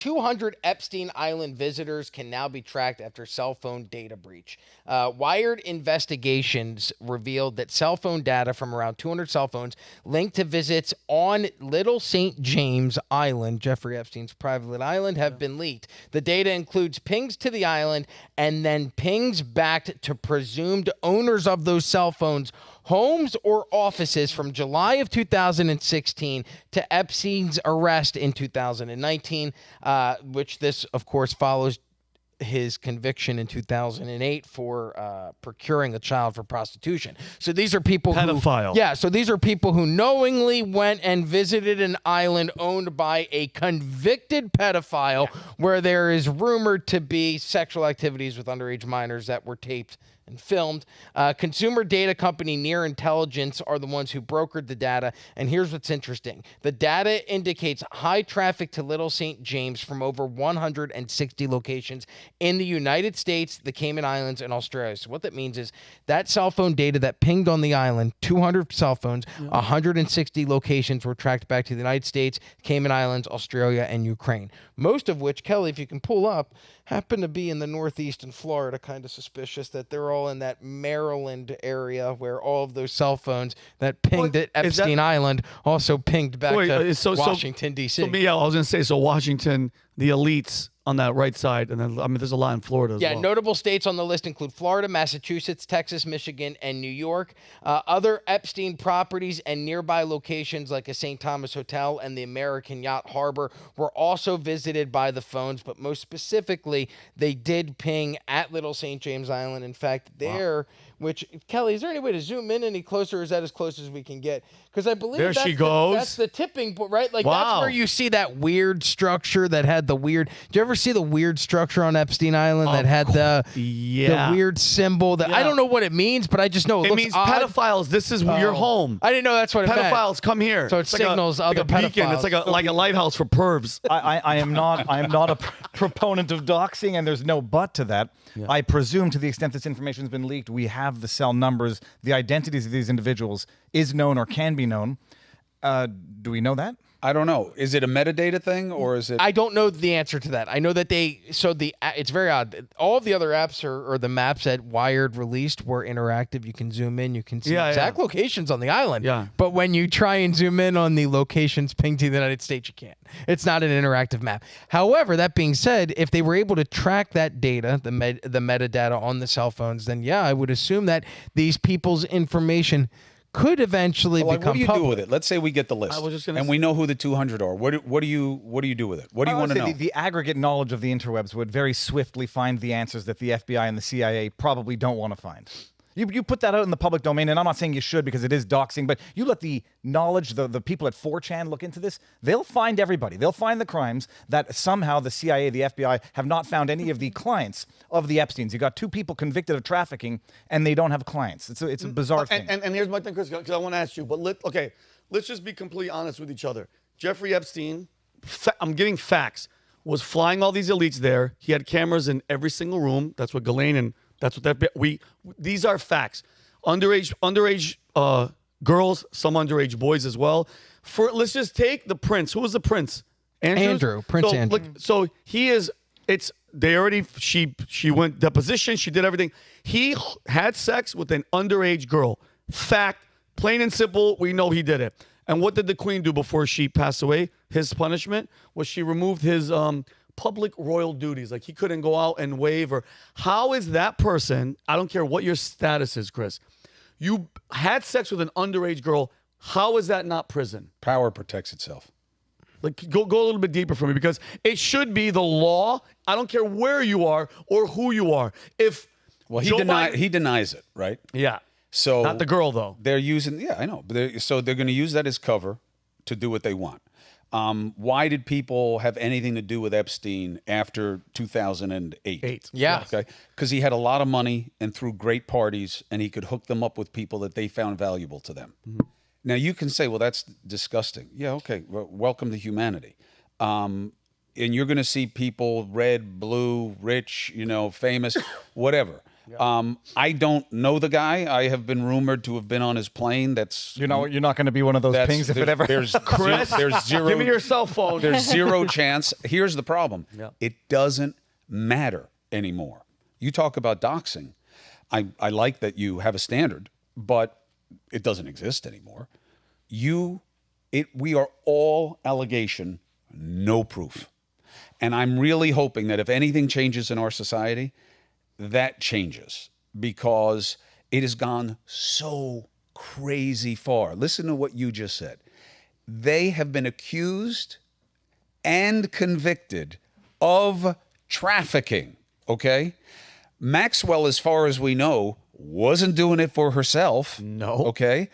200 Epstein Island visitors can now be tracked after cell phone data breach. Wired investigations revealed that cell phone data from around 200 cell phones linked to visits on Little St. James Island, Jeffrey Epstein's private island, have been leaked. The data includes pings to the island and then pings back to presumed owners of those cell phones, homes or offices from July of 2016 to Epstein's arrest in 2019, which this, of course, follows his conviction in 2008 for procuring a child for prostitution. So these are people pedophile. So these are people who knowingly went and visited an island owned by a convicted pedophile where there is rumored to be sexual activities with underage minors that were taped and filmed. Consumer data company Near Intelligence are the ones who brokered the data. And here's what's interesting. The data indicates high traffic to Little St. James from over 160 locations in the United States, the Cayman Islands, and Australia. So what that means is that cell phone data that pinged on the island, 200 cell phones, 160 locations were tracked back to the United States, Cayman Islands, Australia, and Ukraine. Most of which, Kelly, if you can pull up, happen to be in the Northeast and Florida. Kind of suspicious that they're all in that Maryland area where all of those cell phones that pinged at Epstein Island also pinged back to Washington, D.C. I was going to say, so Washington, the elites on that right side, and then, I mean, there's a lot in Florida as well. Notable states on the list include Florida, Massachusetts, Texas, Michigan, and New York. Other Epstein properties and nearby locations like a St. Thomas Hotel and the American Yacht Harbor were also visited by the phones, but most specifically, they did ping at Little St. James Island. In fact, which, Kelly, is there any way to zoom in any closer, or is that as close as we can get? Because I believe that's the tipping point, right? Like, that's where you see that weird structure that had the weird... Did you ever see the weird structure on Epstein Island that had the weird symbol? That I don't know what it means, but I just know it means odd. Pedophiles, this is your home. I didn't know that's what it meant. Pedophiles, come here. So it signals other pedophiles. Beacon. It's like a lighthouse for pervs. I am not a proponent of doxing, and there's no but to that. Yeah. I presume to the extent this information has been leaked, we have the cell numbers, the identities of these individuals is known or can be known. Do we know that? I don't know. Is it a metadata thing or is it? I don't know the answer to that. I know that it's very odd. All of the other apps or the maps that Wired released were interactive. You can zoom in. You can see exact locations on the island. Yeah. But when you try and zoom in on the locations pinged to the United States, you can't. It's not an interactive map. However, that being said, if they were able to track that data, the metadata on the cell phones, then I would assume that these people's information could eventually become what do you public. do with it? Let's say we get the list, and we know who the 200 are. What do you do with it? What do you want to know? The aggregate knowledge of the interwebs would very swiftly find the answers that the FBI and the CIA probably don't want to find. You put that out in the public domain, and I'm not saying you should because it is doxing, but you let the knowledge, the people at 4chan look into this, they'll find everybody. They'll find the crimes that somehow the CIA, the FBI, have not found any of the clients of the Epsteins. You got 2 people convicted of trafficking, and they don't have clients. It's a bizarre thing. And here's my thing, Chris, because I want to ask you, but let's just be completely honest with each other. Jeffrey Epstein, I'm giving facts, was flying all these elites there. He had cameras in every single room. That's what Ghislaine and that's what these are facts. Underage girls, some underage boys as well. Let's just take the prince. Who was the prince? Andrew. Prince Andrew. So he is. She went deposition. She did everything. He had sex with an underage girl. Fact, plain and simple. We know he did it. And what did the queen do before she passed away? His punishment was she removed his public royal duties. Like, he couldn't go out and wave. Or how is that person, I don't care what your status is, Chris, you had sex with an underage girl, how is that not prison? Power protects itself. Like, go a little bit deeper for me, because it should be the law. I don't care where you are or who you are. He denies it, right? Yeah. So not the girl, though. They're using, I know. So they're going to use that as cover to do what they want. Why did people have anything to do with Epstein after 2008? Yeah. Okay. Because he had a lot of money and threw great parties, and he could hook them up with people that they found valuable to them. Mm-hmm. Now, you can say, well, that's disgusting. Yeah, okay. Well, welcome to humanity. And you're going to see people red, blue, rich, famous, whatever. I don't know the guy. I have been rumored to have been on his plane. You're not going to be one of those pings if it ever. There's zero. Give me your cell phone. There's zero chance. Here's the problem. Yeah. It doesn't matter anymore. You talk about doxing. I like that you have a standard, but it doesn't exist anymore. We are all allegation, no proof. And I'm really hoping that if anything changes in our society, that changes, because it has gone so crazy far. Listen to what you just said. They have been accused and convicted of trafficking, okay? Maxwell, as far as we know, wasn't doing it for herself. No. Okay?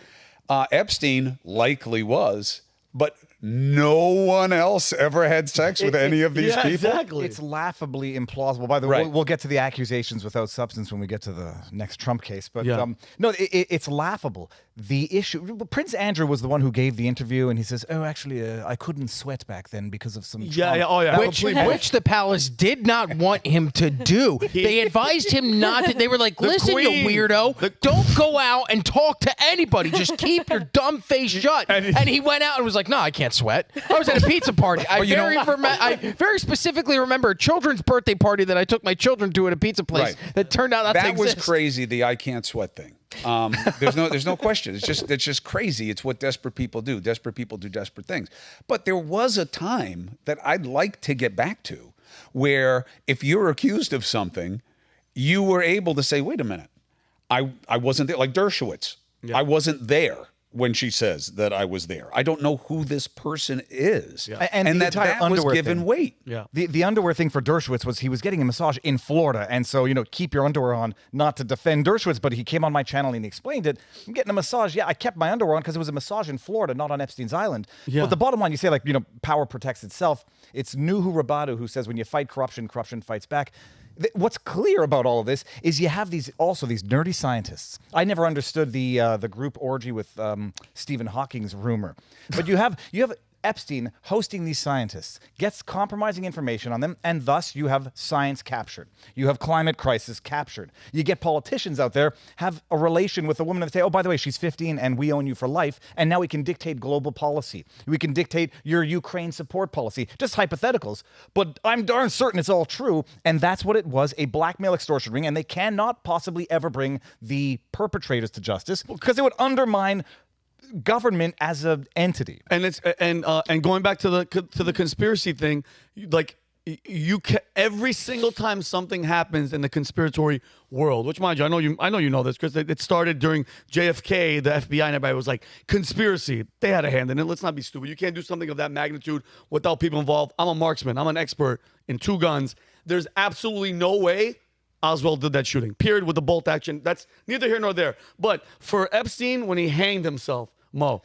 Epstein likely was, but no one else ever had sex with any of these people. Exactly. It's laughably implausible. By the way, Right. we'll get to the accusations without substance when we get to the next Trump case. But Yeah. no, it's laughable. The issue, Prince Andrew was the one who gave the interview, and he says, "Oh, actually, I couldn't sweat back then because of some trauma." Oh yeah. Which the palace did not want him to do. They advised him not to. They were like, listen, queen. you weirdo, don't go out and talk to anybody. Just keep your dumb face shut. And he went out and was like, no, I can't sweat. I was at a pizza party. I very specifically remember a children's birthday party that I took my children to at a pizza place Right. that turned out not to That was exist. crazy, the I can't sweat thing. There's no question. It's just crazy. It's what desperate people do. Desperate people do desperate things. But there was a time that I'd like to get back to where if you're accused of something, you were able to say, wait a minute, I wasn't there. Like Dershowitz, I wasn't there when she says that I was there. I don't know who this person is. Yeah. And the that entire that was underwear given thing. weight. Yeah. The underwear thing for Dershowitz was he was getting a massage in Florida. And so, keep your underwear on, not to defend Dershowitz, but he came on my channel and he explained it. I'm getting a massage. Yeah, I kept my underwear on because it was a massage in Florida, not on Epstein's Island. Yeah. But the bottom line, you say, power protects itself. It's Nuhu Rabadu who says when you fight corruption, corruption fights back. What's clear about all of this is you have these nerdy scientists. I never understood the group orgy with Stephen Hawking's rumor, but you have Epstein hosting these scientists, gets compromising information on them, and thus you have science captured. You have climate crisis captured. You get politicians out there have a relation with a woman and say, oh, by the way, she's 15 and we own you for life, and now we can dictate global policy. We can dictate your Ukraine support policy. Just hypotheticals, but I'm darn certain it's all true, and that's what it was, a blackmail extortion ring, and they cannot possibly ever bring the perpetrators to justice because it would undermine government as an entity. And it's and going back to the conspiracy thing, like every single time something happens in the conspiratory world, which mind you, I know you know this because it started during JFK, the FBI and everybody was like, conspiracy. They had a hand in it. Let's not be stupid. You can't do something of that magnitude without people involved. I'm a marksman. I'm an expert in 2 guns. There's absolutely no way Oswald did that shooting, period, with the bolt action. That's neither here nor there. But for Epstein, when he hanged himself, Mo,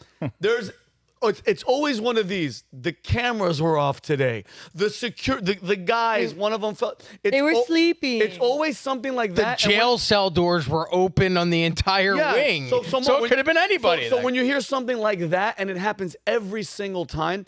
it's always one of these. The cameras were off today. The guys, one of them felt... They were sleeping. It's always something like The that. jail cell doors were open on the entire wing. So it could have been anybody. So when you hear something like that and it happens every single time,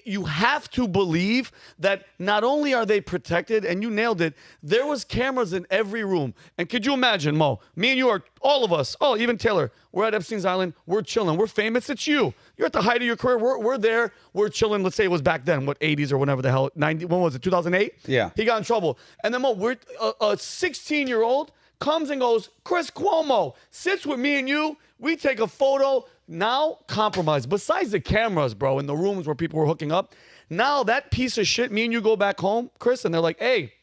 you have to believe that not only are they protected, and you nailed it, there was cameras in every room. And could you imagine, Mo, me and you are, all of us, even Taylor, we're at Epstein's Island, we're chilling, we're famous, it's you. You're at the height of your career, we're there, we're chilling, let's say it was back then, 80s or whatever the hell, 90, when was it, 2008? Yeah. He got in trouble. And then, Mo, we're a 16-year-old comes and goes, Chris Cuomo sits with me and you, we take a photo. Now, compromise. Besides the cameras, bro, in the rooms where people were hooking up, now that piece of shit, me and you go back home, Chris, and they're like, hey,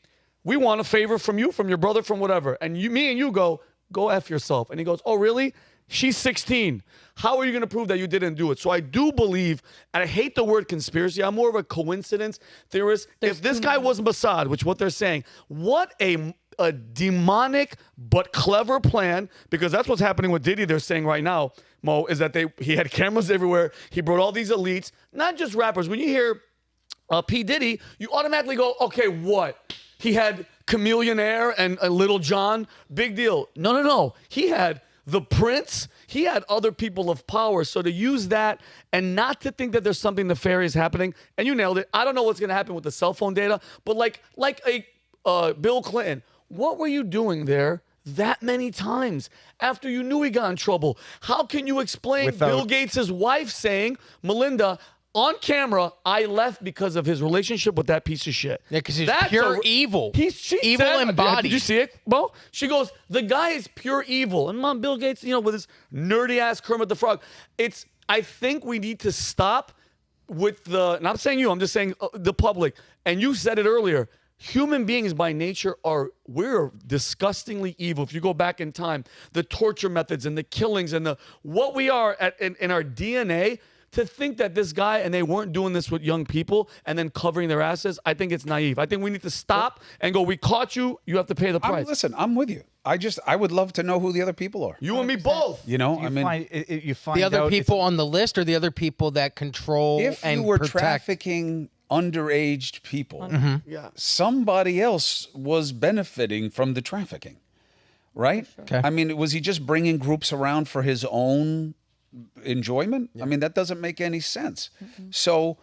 we want a favor from you, from your brother, from whatever. And me and you go F yourself. And he goes, oh, really? She's 16. How are you going to prove that you didn't do it? So I do believe, and I hate the word conspiracy. I'm more of a coincidence theorist. If this guy was Mossad, which what they're saying, what a demonic but clever plan, because that's what's happening with Diddy. They're saying right now, Mo, is that he had cameras everywhere. He brought all these elites, not just rappers. When you hear P. Diddy, you automatically go, okay, what? He had Chameleon Air and Little John, big deal. No. He had the Prince. He had other people of power. So to use that and not to think that there's something nefarious happening, and you nailed it. I don't know what's going to happen with the cell phone data, but like a Bill Clinton, what were you doing there that many times after you knew he got in trouble? How can you explain Without- Bill Gates' wife saying, Melinda, on camera, I left because of his relationship with that piece of shit? Yeah, 'cause he's pure evil. She Evil said, embodied. Did you see it, Bo? She goes, the guy is pure evil. And Mom, Bill Gates, with his nerdy ass Kermit the Frog. I think we need to stop with not saying you, I'm just saying the public. And you said it earlier. Human beings by nature we're disgustingly evil. If you go back in time, the torture methods and the killings and what we are in our DNA, to think that this guy, and they weren't doing this with young people and then covering their asses, I think it's naive. I think we need to stop and go, we caught you, you have to pay the price. Listen, I'm with you. I would love to know who the other people are. You and me both. You know, You find The other out people on the list are the other people that control if and you were protect. trafficking underage people, Yeah. somebody else was benefiting from the trafficking, right? Okay. I mean, was he just bringing groups around for his own enjoyment? I mean, that doesn't make any sense. So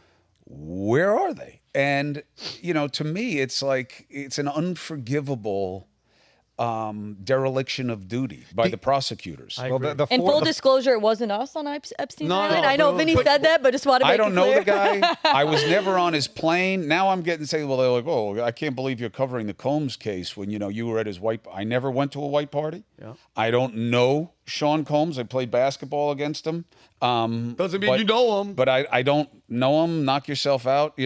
where are they? And, to me, it's like it's an unforgivable dereliction of duty by the prosecutors. Well, agree. the And four- full the- disclosure, it wasn't us on Epstein No, Island. no, I know but- Vinny but- said that, but just want to make I don't it know clear. the guy. I was never on his plane. Now I'm getting say, well, they're like, oh, I can't believe you're covering the Combs case when you were at his white. I never went to a white party. Yeah. I don't know Sean Combs. I played basketball against him. Doesn't mean you know him. But I don't know him. Knock yourself out.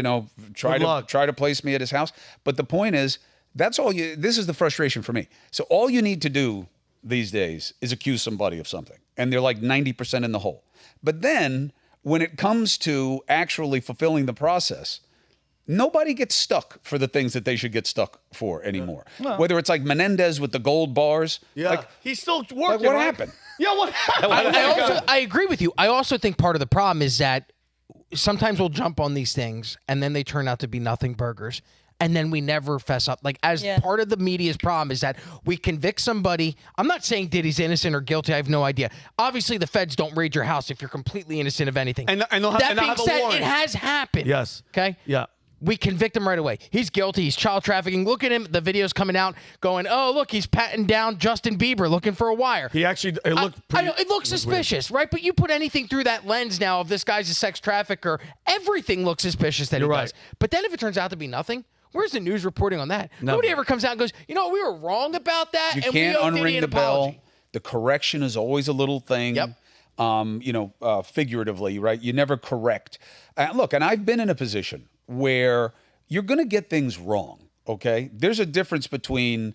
Try Good luck. to place me at his house. But the point is, that's all you. This is the frustration for me. So all you need to do these days is accuse somebody of something, and they're like 90% in the hole. But then when it comes to actually fulfilling the process, nobody gets stuck for the things that they should get stuck for anymore. Whether it's like Menendez with the gold bars, Yeah. like He's still working. what right? happened? Yeah, what happened? I agree with you. I also think part of the problem is that sometimes we'll jump on these things and then they turn out to be nothing burgers. And then we never fess up. Like, as part of the media's problem is that we convict somebody. I'm not saying Diddy's innocent or guilty. I have no idea. Obviously, the feds don't raid your house if you're completely innocent of anything. And they'll have- that and they'll being have a said, warrant. it has happened. Yes. Okay? Yeah. We convict him right away. He's guilty. He's child trafficking. Look at him. The video's coming out going, oh, look, he's patting down Justin Bieber looking for a wire. He actually, it looked I pretty. know, it looks suspicious, right? But you put anything through that lens now of this guy's a sex trafficker, everything looks suspicious that You're he right. does. But then if it turns out to be nothing, where's the news reporting on that? Nobody ever comes out and goes, we were wrong about that, You and can't we owe Diddy unring an the apology. bell. The correction is always a little thing. Yep. Figuratively, right? You never correct. Look, and I've been in a position where you're going to get things wrong. Okay, there's a difference between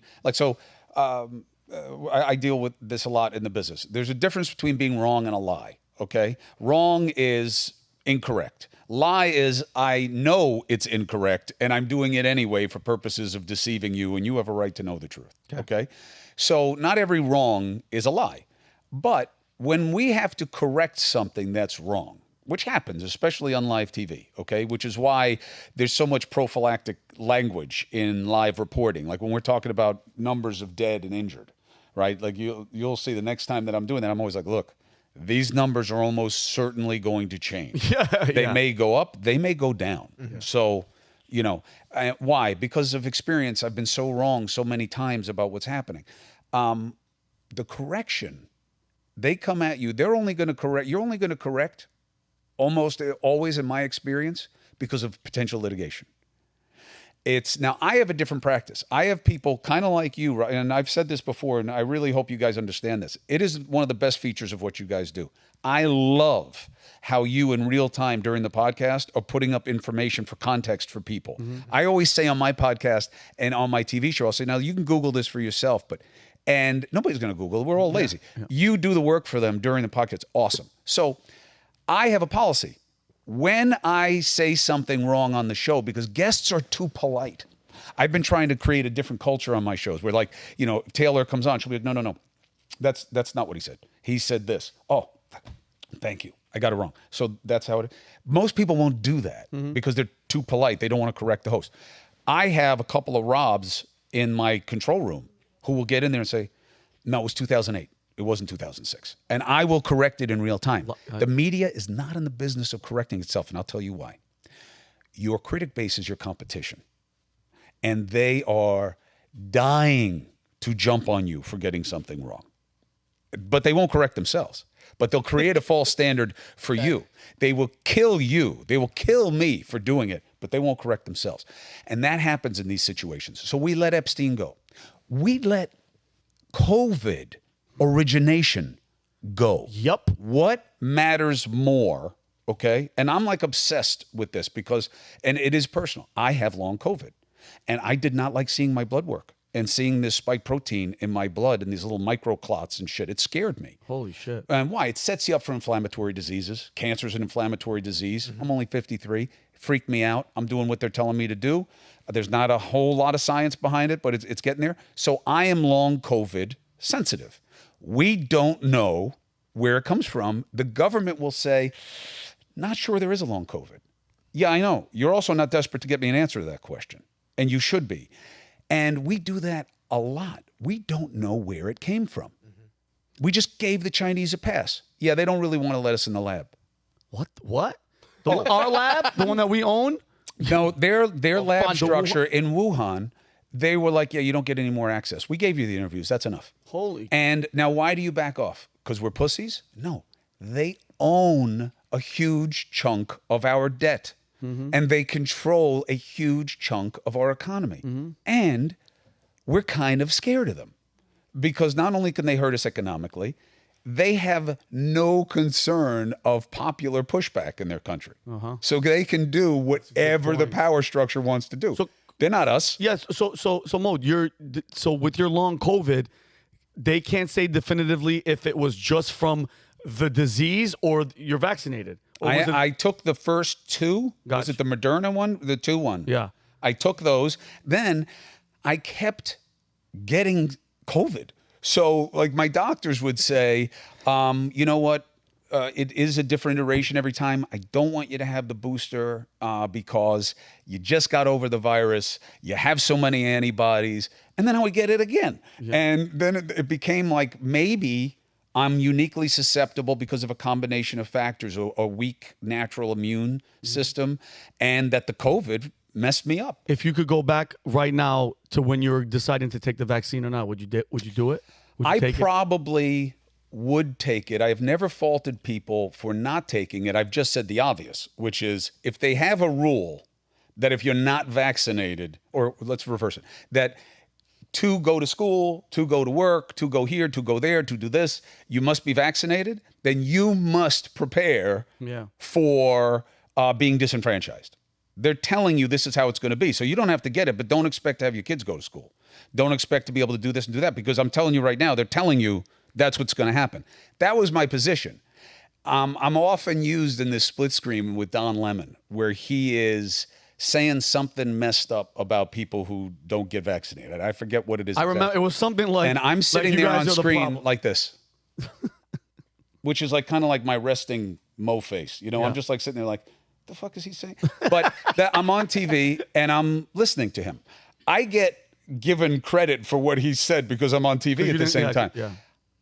I deal with this a lot in the business. There's a difference between being wrong and a lie. Okay, wrong is incorrect. Lie is I know it's incorrect and I'm doing it anyway for purposes of deceiving you, and you have a right to know the truth. Okay? So not every wrong is a lie. But when we have to correct something that's wrong, which happens, especially on live TV, okay, which is why there's so much prophylactic language in live reporting. Like when we're talking about numbers of dead and injured, right? Like you'll see the next time that I'm doing that, I'm always like, look, these numbers are almost certainly going to change. They may go up, they may go down. So, why? Because of experience, I've been so wrong so many times about what's happening. The correction, they come at you, they're only going to correct, you're only going to correct almost always in my experience because of potential litigation. Now I have a different practice. I have people kind of like you, right? And I've said this before, and I really hope you guys understand this. It is one of the best features of what you guys do. I love how you in real time during the podcast are putting up information for context for people. I always say on my podcast and on my TV show, I'll say, now you can Google this for yourself, and nobody's going to Google it. We're all lazy. You do the work for them during the podcast. Awesome. So I have a policy. When I say something wrong on the show, because guests are too polite, I've been trying to create a different culture on my shows where, like, Taylor comes on, she'll be like, no. That's not what he said. He said this. Oh, thank you. I got it wrong. So that's how it is. Most people won't do that because they're too polite. They don't want to correct the host. I have a couple of Robs in my control room who will get in there and say, no, it was 2008. It wasn't 2006. And I will correct it in real time. The media is not in the business of correcting itself, and I'll tell you why. Your critic base is your competition, and they are dying to jump on you for getting something wrong. But they won't correct themselves. But they'll create a false standard for you. They will kill you. They will kill me for doing it, but they won't correct themselves. And that happens in these situations. So we let Epstein go. We let COVID origination go. Yup. What matters more, okay? And I'm like obsessed with this because, and it is personal. I have long COVID. And I did not like seeing my blood work and seeing this spike protein in my blood and these little microclots and shit. It scared me. Holy shit. And why? It sets you up for inflammatory diseases. Cancer is an inflammatory disease. I'm only 53. It freaked me out. I'm doing what they're telling me to do. There's not a whole lot of science behind it, but it's getting there. So I am long COVID sensitive. We don't know where it comes from. The government will say, not sure there is a long COVID. Yeah, I know. You're also not desperate to get me an answer to that question. And you should be. And we do that a lot. We don't know where it came from. We just gave the Chinese a pass. Yeah, they don't really want to let us in the lab. What? Our lab? The one that we own? No, their lab structure in Wuhan, they were like, yeah, you don't get any more access. We gave you the interviews. That's enough. Holy. And now why do you back off? Because we're pussies? No. They own a huge chunk of our debt. And they control a huge chunk of our economy. And we're kind of scared of them because not only can they hurt us economically, they have no concern of popular pushback in their country. So they can do whatever the power structure wants to do. So, they're not us. Yes. So Mo, so with your long COVID, they can't say definitively if it was just from the disease or you're vaccinated. I took the first two. Gotcha. Was it the Moderna one? The 2 one. Yeah. I took those. Then I kept getting COVID. So like my doctors would say, you know what? It is a different iteration every time. I don't want you to have the booster because you just got over the virus. You have so many antibodies. And then I would get it again. Yeah. And then it became like maybe I'm uniquely susceptible because of a combination of factors, a weak natural immune system, and that the COVID messed me up. If you could go back right now to when you were deciding to take the vaccine or not, would you do it? I probably would take it. I have never faulted people for not taking it. I've just said the obvious, which is if they have a rule that if you're not vaccinated, or let's reverse it, that to go to school, to go to work, to go here, to go there, to do this, you must be vaccinated, then you must prepare for being disenfranchised. They're telling you this is how it's going to be. So you don't have to get it, but don't expect to have your kids go to school. Don't expect to be able to do this and do that because I'm telling you right now, they're telling you that's what's going to happen. That was my position. I'm often used in this split screen with Don Lemon where he is saying something messed up about people who don't get vaccinated. I forget what it is. I remember it was something like, and I'm sitting there on screen like this, which is like kind of like my resting Mo face. You know, I'm just like sitting there like, the fuck is he saying? But I'm on TV and I'm listening to him. I get given credit for what he said because I'm on TV at the same time. Yeah.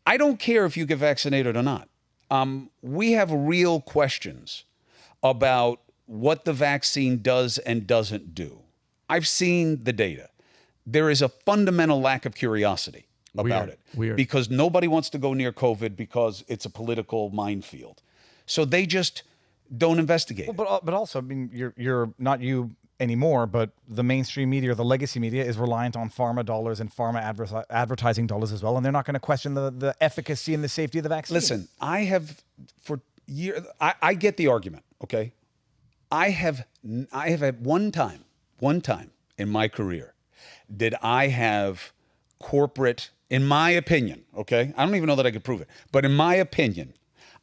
I don't care if you get vaccinated or not. We have real questions about what the vaccine does and doesn't do. I've seen the data. There is a fundamental lack of curiosity about it. Because nobody wants to go near COVID because it's a political minefield. So they just don't investigate. Well, but also, I mean, you're not you anymore, but the mainstream media or the legacy media is reliant on pharma dollars and pharma advertising dollars as well, and they're not going to question the efficacy and the safety of the vaccine. Listen, I have for years. I get the argument. Okay, I have had one time in my career did I have corporate, in my opinion. Okay, I don't even know that I could prove it, but in my opinion,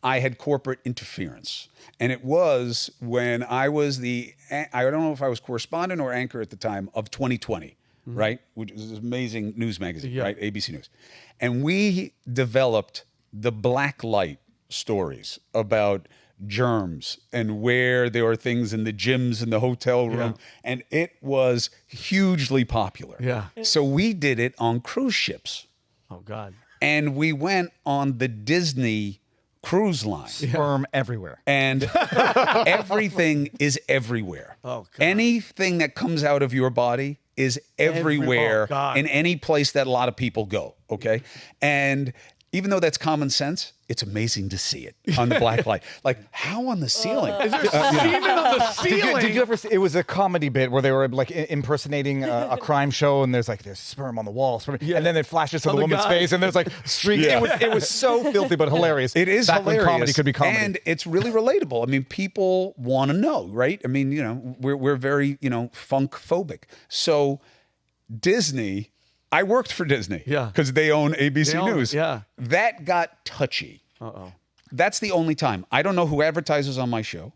I had corporate interference. And it was when I was I don't know if I was correspondent or anchor at the time of 2020, right? Which is an amazing news magazine, right? ABC News. And we developed the black light stories about germs and where there are things in the gyms and the hotel room. And it was hugely popular. Yeah. So we did it on cruise ships. Oh, God. And we went on the Disney cruise line. Sperm everywhere. And everything is everywhere. Oh, God. Anything that comes out of your body is everywhere God. in any place that a lot of people go. Okay. And even though that's common sense, it's amazing to see it on the black light. Like, how on the ceiling? Is there semen on the ceiling? Did you ever see, it was a comedy bit where they were like impersonating a crime show, and there's sperm on the wall, sperm, and then it flashes to the woman's face, and there's like streaks. Yeah. It was so filthy but hilarious. It is Back when hilarious. comedy could be comedy. And it's really relatable. I mean, people want to know, right? I mean, we're very, funk phobic. So Disney, I worked for Disney. Yeah. Because they own ABC News. yeah. That got touchy. That's the only time. I don't know who advertises on my show.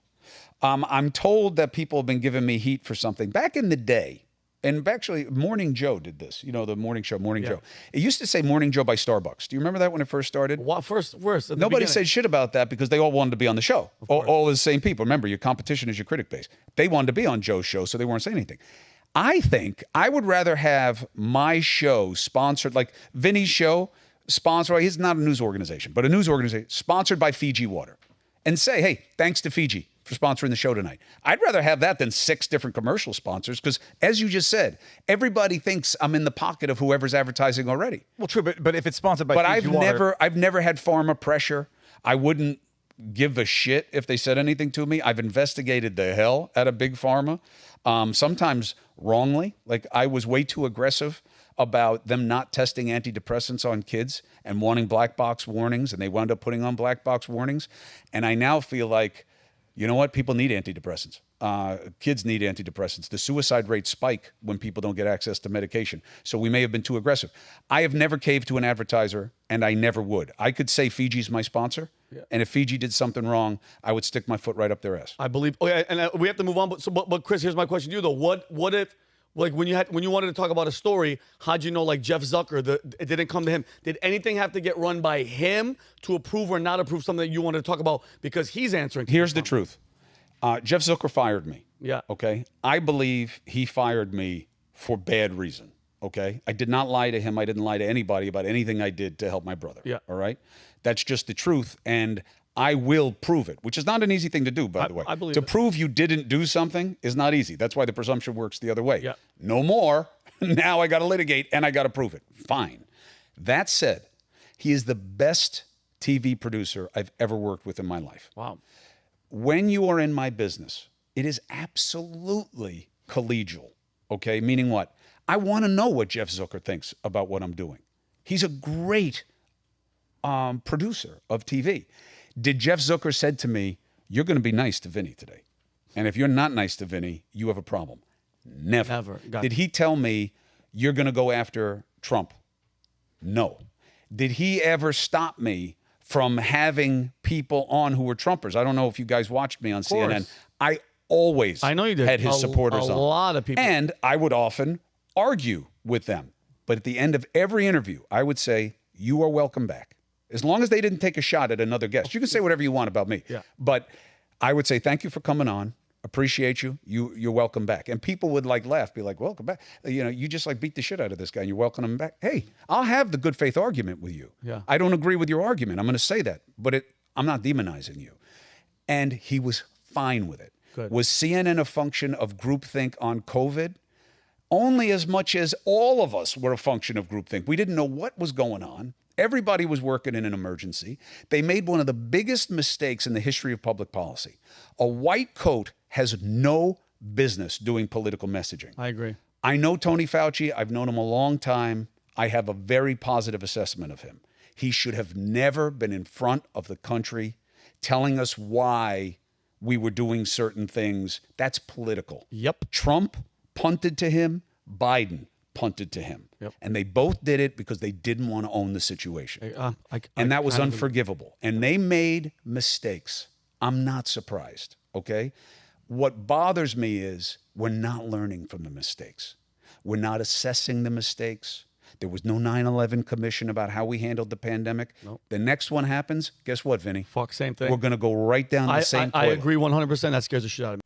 I'm told that people have been giving me heat for something. Back in the day, and actually Morning Joe did this, the morning show, Morning Joe. It used to say Morning Joe by Starbucks. Do you remember that when it first started? What first? At the Nobody beginning. said shit about that because they all wanted to be on the show. All the same people. Remember, your competition is your critic base. They wanted to be on Joe's show, so they weren't saying anything. I think I would rather have my show sponsored, like Vinny's show, sponsored. He's not a news organization, but a news organization sponsored by Fiji Water, and say, hey, thanks to Fiji for sponsoring the show tonight. I'd rather have that than 6 different commercial sponsors because, as you just said, everybody thinks I'm in the pocket of whoever's advertising already. Well, true, but if it's sponsored by But Fiji Water, I've never had pharma pressure. I wouldn't give a shit if they said anything to me. I've investigated the hell out of big pharma, sometimes wrongly. Like, I was way too aggressive about them not testing antidepressants on kids and wanting black box warnings, and they wound up putting on black box warnings. And I now feel like, you know what? People need antidepressants. Kids need antidepressants. The suicide rates spike when people don't get access to medication. So we may have been too aggressive. I have never caved to an advertiser, and I never would. I could say Fiji's my sponsor, and if Fiji did something wrong, I would stick my foot right up their ass. I believe. Oh yeah, and we have to move on. But Chris, here's my question to you though. What if, like, when you wanted to talk about a story, how'd you know, like, Jeff Zucker, it didn't come to him? Did anything have to get run by him to approve or not approve something that you wanted to talk about because he's answering? Here's the truth. Jeff Zucker fired me. Yeah. Okay. I believe he fired me for bad reason. Okay. I did not lie to him. I didn't lie to anybody about anything I did to help my brother. Yeah. All right. That's just the truth. And I will prove it, which is not an easy thing to do, by the way. I believe to it. prove you didn't do something is not easy. That's why the presumption works the other way. Yeah. No more. Now I got to litigate and I got to prove it. Fine. That said, he is the best TV producer I've ever worked with in my life. Wow. When you are in my business, it is absolutely collegial, okay? Meaning what? I want to know what Jeff Zucker thinks about what I'm doing. He's a great producer of TV. Did Jeff Zucker said to me, you're going to be nice to Vinny today. And if you're not nice to Vinny, you have a problem. Never. Never. Got Did he tell me you're going to go after Trump? No. Did he ever stop me from having people on who were Trumpers? I don't know if you guys watched me on CNN. I always I know you did. had his supporters a on. lot of people. And I would often argue with them. But at the end of every interview, I would say, you are welcome back. As long as they didn't take a shot at another guest. You can say whatever you want about me. Yeah. But I would say, thank you for coming on. Appreciate you. You're welcome back. And people would laugh, be like, welcome back. You just beat the shit out of this guy and you're welcoming him back. Hey, I'll have the good faith argument with you. Yeah. I don't agree with your argument. I'm going to say that, but I'm not demonizing you. And he was fine with it. Good. Was CNN a function of groupthink on COVID? Only as much as all of us were a function of groupthink. We didn't know what was going on. Everybody was working in an emergency. They made one of the biggest mistakes in the history of public policy. A white coat has no business doing political messaging. I agree. I know Tony Fauci. I've known him a long time. I have a very positive assessment of him. He should have never been in front of the country telling us why we were doing certain things. That's political. Yep. Trump punted to him. Biden punted to him. Yep. And they both did it because they didn't want to own the situation. And that was kind of unforgivable. And they made mistakes. I'm not surprised, okay? What bothers me is we're not learning from the mistakes. We're not assessing the mistakes. There was no 9/11 commission about how we handled the pandemic. Nope. The next one happens, guess what, Vinny? Fuck, same thing. We're going to go right down the same I toilet. agree 100%. That scares the shit out of me.